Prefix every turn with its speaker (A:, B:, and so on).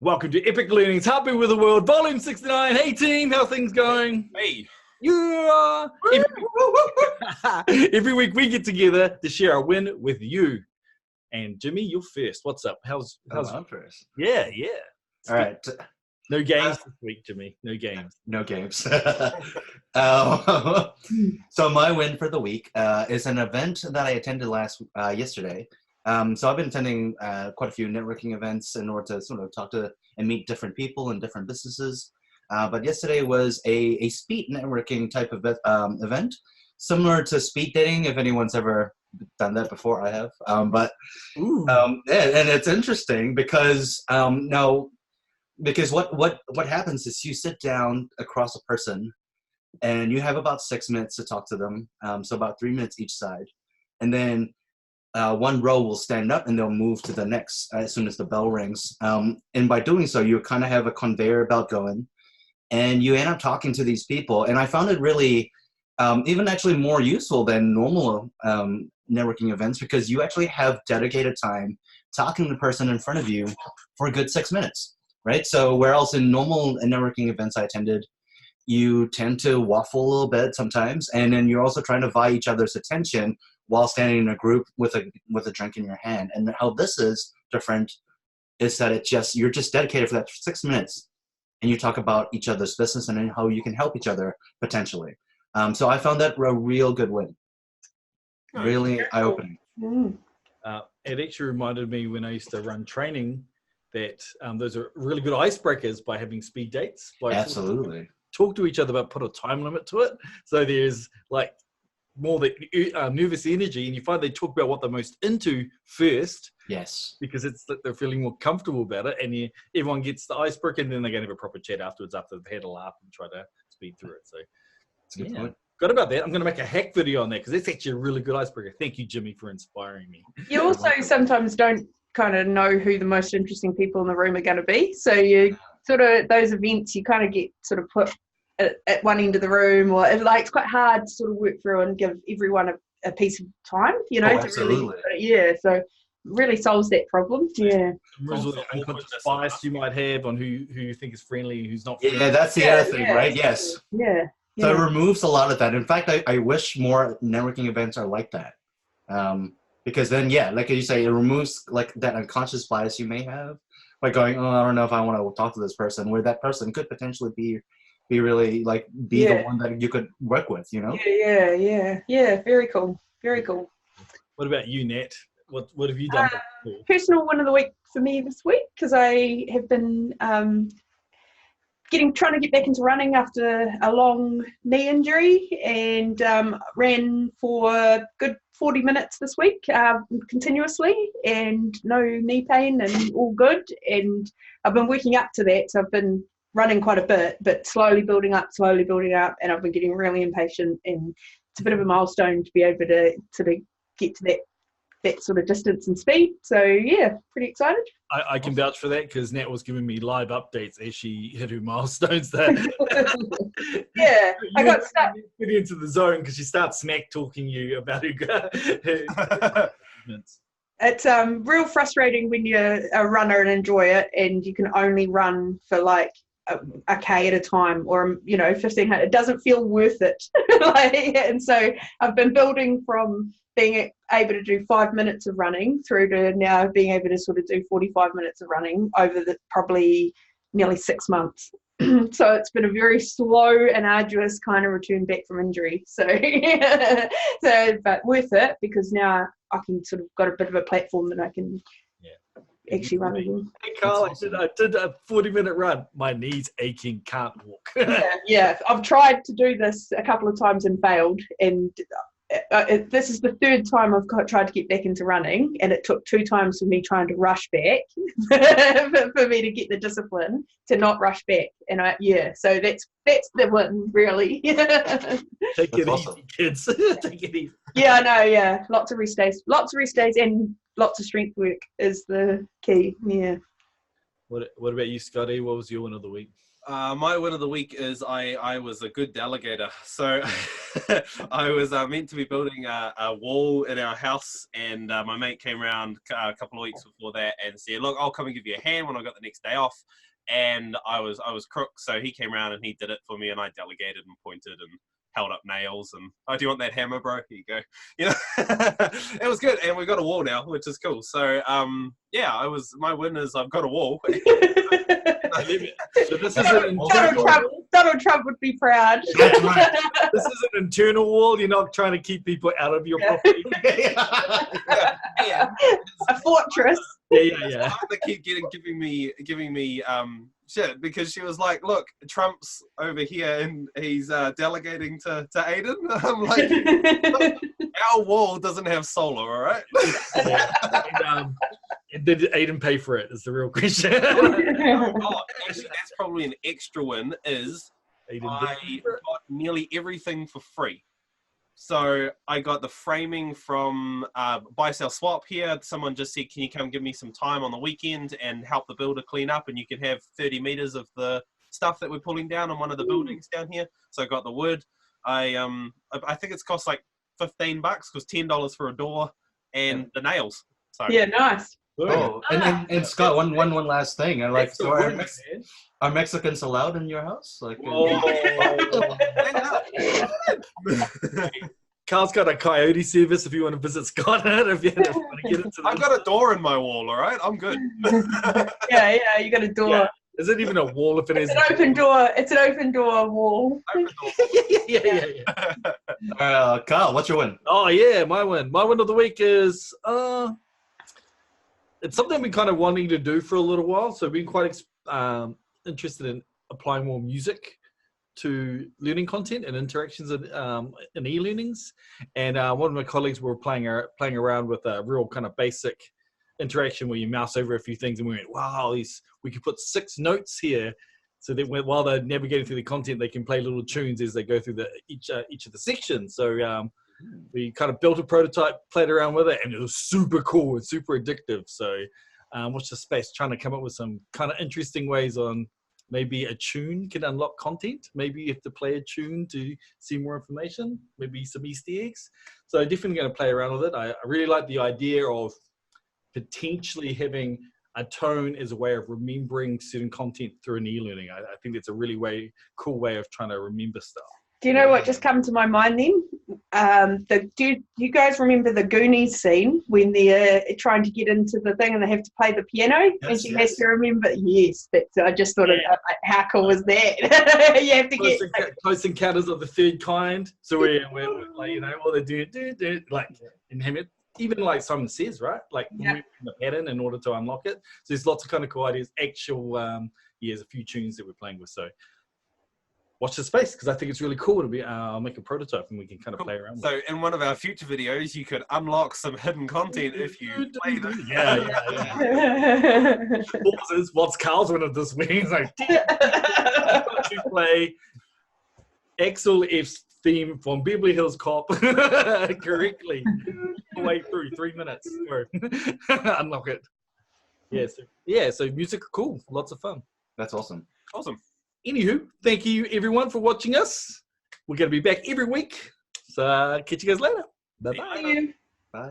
A: Welcome to Epic Learning's Happy with the World, Volume 69. Hey team, how things going?
B: Hey.
A: Yeah. Every week we get together to share a win with you. And Jimmy, you're first. What's up? How's
B: I'm first.
A: Yeah.
B: All right.
A: No games this week, Jimmy. No games.
B: No games. So my win for the week is an event that I attended yesterday. So I've been attending quite a few networking events in order to sort of talk to and meet different people in different businesses. But yesterday was a speed networking type of event, similar to speed dating, if anyone's ever done that before. I have. And it's interesting because because what happens is you sit down across a person and you have about 6 minutes to talk to them. So about 3 minutes each side. And then one row will stand up and they'll move to the next as soon as the bell rings. And by doing so, you kind of have a conveyor belt going and you end up talking to these people. And I found it really even actually more useful than normal networking events because you actually have dedicated time talking to the person in front of you for a good 6 minutes. Right. So where else in normal networking events I attended, you tend to waffle a little bit sometimes. And then you're also trying to vie each other's attention while standing in a group with a drink in your hand. And how this is different is that you're just dedicated for that 6 minutes and you talk about each other's business and how you can help each other potentially. So I found that a real good win. Really eye-opening.
A: It actually reminded me when I used to run training that those are really good icebreakers by having speed dates.
B: Absolutely.
A: Talk to each other, but put a time limit to it. So there's like more the nervous energy, and you find they talk about what they're most into first.
B: Yes.
A: Because it's that they're feeling more comfortable about it, and everyone gets the icebreaker, and then they're going to have a proper chat afterwards after they've had a laugh and try to speed through it. So
B: it's a good point.
A: Good about that. I'm going to make a hack video on that because that's actually a really good icebreaker. Thank you, Jimmy, for inspiring me.
C: You also sometimes don't kind of know who the most interesting people in the room are going to be. So you sort of, those events, you kind of get sort of put at one end of the room, or it's quite hard to sort of work through and give everyone a piece of time, to
B: absolutely.
C: Really, so it really solves that problem. Yeah.
A: Removes the unconscious bias you might have on who you think is friendly and who's not friendly.
B: Yeah, that's the other thing, right? Yes.
C: Yeah.
B: So it removes a lot of that. In fact, I wish more networking events are like that. Because then, like you say, it removes like that unconscious bias you may have by going, I don't know if I want to talk to this person, where that person could potentially be really the one that you could work with,
C: Yeah. Very cool.
A: What about you, Nat? What have you done?
C: Personal win of the week for me this week, because I have been trying to get back into running after a long knee injury, and ran for a good 40 minutes this week continuously, and no knee pain and all good. And I've been working up to that, so I've been running quite a bit, but slowly building up, and I've been getting really impatient, and it's a bit of a milestone to be able to sort of get to that sort of distance and speed. So yeah, pretty excited.
A: I can vouch for that because Nat was giving me live updates as she hit her milestones there.
C: Yeah, I got stuck.
A: Get into the zone because she starts smack talking you about her movements.
C: It's real frustrating when you're a runner and enjoy it, and you can only run for like a K at a time, or 1,500. It doesn't feel worth it. And so I've been building from being able to do 5 minutes of running through to now being able to sort of do 45 minutes of running over the probably nearly 6 months. So it's been a very slow and arduous kind of return back from injury. So, but worth it because now I can sort of got a bit of a platform that I can actually run again.
A: Hey Karl, I did a 40-minute run. My knees aching, can't walk.
C: Yeah. I've tried to do this a couple of times and failed, and this is the third time I've tried to get back into running, and it took 2 times for me trying to rush back for me to get the discipline to not rush back. And so that's the one, really.
A: Take it easy, kids. Take it easy.
C: Yeah, I know. Yeah, lots of rest days, and lots of strength work is the key. Yeah.
A: What about you, Scotty? What was your win of the week?
D: My win of the week is I was a good delegator. So I was meant to be building a wall in our house, and my mate came around a couple of weeks before that and said, look, I'll come and give you a hand when I got the next day off. And I was crook, so he came around and he did it for me, and I delegated and pointed and held up nails and, oh, do you want that hammer, bro? Here you go. You know, it was good, and we've got a wall now, which is cool. So yeah, my win is I've got a wall.
A: So this is an internal
C: Donald Trump would be proud.
B: That's right.
A: This is an internal wall. You're not trying to keep people out of your property.
D: Yeah.
C: A fortress.
A: Yeah.
D: They keep giving me shit because she was like, look, Trump's over here and he's delegating to Aiden. I'm like, look, our wall doesn't have solar, all right?
A: And did Aiden pay for it? Is the real question.
D: Oh, actually, that's probably an extra win. Is
A: Aiden
D: I got nearly everything for free. So I got the framing from Buy Sell Swap here. Someone just said, can you come give me some time on the weekend and help the builder clean up, and you can have 30 meters of the stuff that we're pulling down on one of the buildings down here. So I got the wood. I think it's cost like $15 because $10 for a door and the nails. So
C: Yeah, nice.
B: Oh, and Scott, one last thing. I like,
A: Extra
B: so
A: win,
B: are Mexicans allowed in your house? Like,
A: Carl's got a coyote service if you want to visit Scott. If you want to get into
D: I've got a door in my wall, all right? I'm good.
C: Yeah, you got a door.
A: Yeah. Is it even a wall if it is?
C: It's an open door. It's an open door wall.
A: Yeah.
B: Karl, what's your win?
A: Oh yeah, my win. My win of the week is it's something we've been kind of wanting to do for a little while. So we've been quite interested in applying more music to learning content and interactions in e-learnings. And one of my colleagues were playing around with a real kind of basic interaction where you mouse over a few things, and we went, wow, we could put 6 notes here so that while they're navigating through the content, they can play little tunes as they go through each of the sections. So we kind of built a prototype, played around with it, and it was super cool and super addictive. So watch the space, trying to come up with some kind of interesting ways on maybe a tune can unlock content. Maybe you have to play a tune to see more information, maybe some Easter eggs. So definitely going to play around with it. I really like the idea of potentially having a tone as a way of remembering certain content through an e-learning. I think it's a really cool way of trying to remember stuff.
C: Do you know what just come to my mind then? Do you guys remember the Goonies scene when they're trying to get into the thing and they have to play the piano and she has to remember? Yes, I just thought, how cool was that? You have to
A: Close Encounters of the Third Kind. So we're like, all they do like in Hamlet. Even like Simon Says, right? Like moving the pattern in order to unlock it. So there's lots of kind of cool ideas. Actual, there's a few tunes that we're playing with. So watch the space because I think it's really cool to be. I'll make a prototype and we can kind of play around with it.
D: So in one of our future videos, you could unlock some hidden content if you play them.
A: Yeah. What's Carl's one of this week? He's like, to play Axel F's theme from Beverly Hills Cop correctly. All the way through 3 minutes. Unlock it. So music, cool. Lots of fun.
B: That's awesome.
A: Anywho, thank you everyone for watching us. We're going to be back every week. So catch you guys later. Bye-bye.
C: get.
B: Bye.